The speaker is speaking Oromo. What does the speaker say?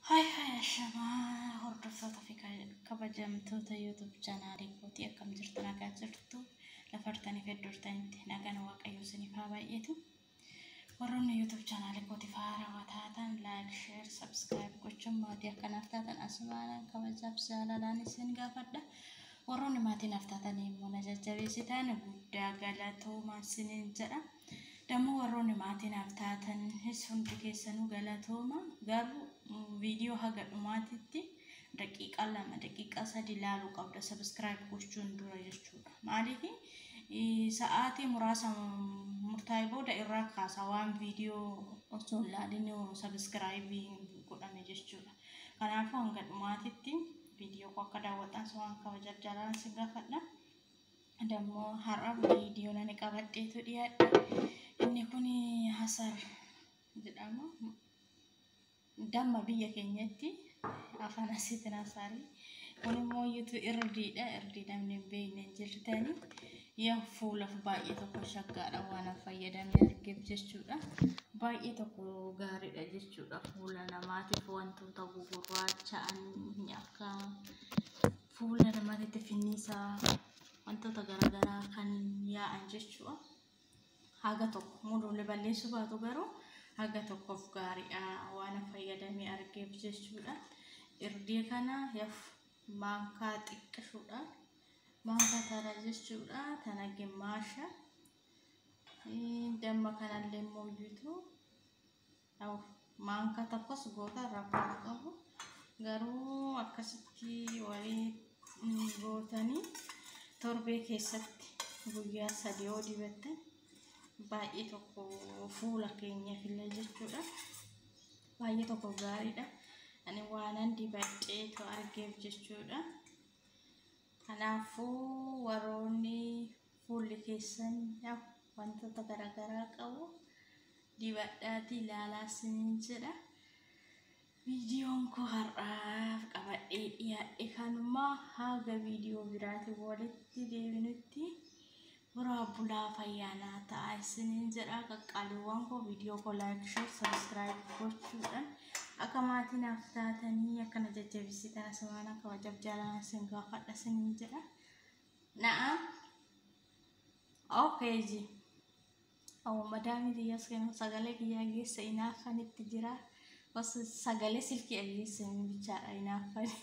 Hai Shama, hordoftoota fi kabajamtoota YouTube chaanaalii kootii akkam jirtu nagaa jirtu lafartanii fi iddoottanitti nagaan waaqayyoo isiniif haa baay'atu. Warroonni YouTube chaanaalii kootii haarawaa taatan like, share, subscribe gochuun maatii akkanaaf taatan asumaan kabajaaf jaalalaan isin gaafadha. Warroonni maatiin taatan immoo na jajjabeessitan guddaa galatoomaa isiniin jedha. Damo warroonni maatiin taatan hundi keessanuu galatooma garuu video haga dhumaatitti daqiiqaa 2 daqiiqaa 3 ilaaluu qabda subscribe gochuun dura jechuudha. Maaliif sa'aatii muraasa murtaa'e booda irraa kaasa waan video osoo ilaalin subscribe godhame jechuudha. Kanaafuu hanga dhumaatitti video ko akka daawwatan waan kabajaaf jaalaan si gaafadha. Damo har'a video nani qabadheetu dhiyaadhe. Inni kuni hasar jedhama. Damma biyya keenyatti afaan asitti nasaari. Kuni immoo YouTube irdiidha. Irdii namni beekne jirtani. Yaa fuula baay'ee tokko shaggaadha waan fayyadamee argeef jechuudha. Baay'ee tokko gaariidha jechuudha. Fuula namaatiif wantoota gugurraacha'an akka fuula namaatitti finniisaa wantoota garaagaraa kan yaa'an jechuudha. Haga tokko mudulle balleessu baatu garuu haga tokkoof gaariidha waan fayyadamee argeef jechuudha. Irdii kana yaaf maankaa xiqqishuudha. Maankaa tara jechuudha. Tana gimmaasha. Damma kanallee mooyyitu. Maankaa tokkos goota rakkoo qabu. Garuu akkasitti walii gootanii torbee keessatti guyyaa 3 dibatte. Baay'ee tokko fuula keenya filla jechuudha. Baay'ee tokko gaariidha. Ani waanan dibadhee to argeef jechuudha. Kanaafuu warroonni fuulli keessan wantoota garaagaraa qabu dibadhaati ilaalaa isiniin jedha. Videoon ko har'aaf qabadhee dhiyaadhe kanuma haga video biraatti walitti deebinutti Burabula fayyana ta'a isiniin jedha. Qaqqaaliiwwan ko video ko like, share, subscribe gochuudhaan akka maatiin taatanii akkana jajjabeessitan asumaan kabajaaf jaalaan isin gaafadha isiniin jedha. Na'am. Okay ji. Madaamii diyaas kennu sagalee kiyyaa geessa inaafanitti jira. Os sagalee silkii geessa bichaadha inaafani.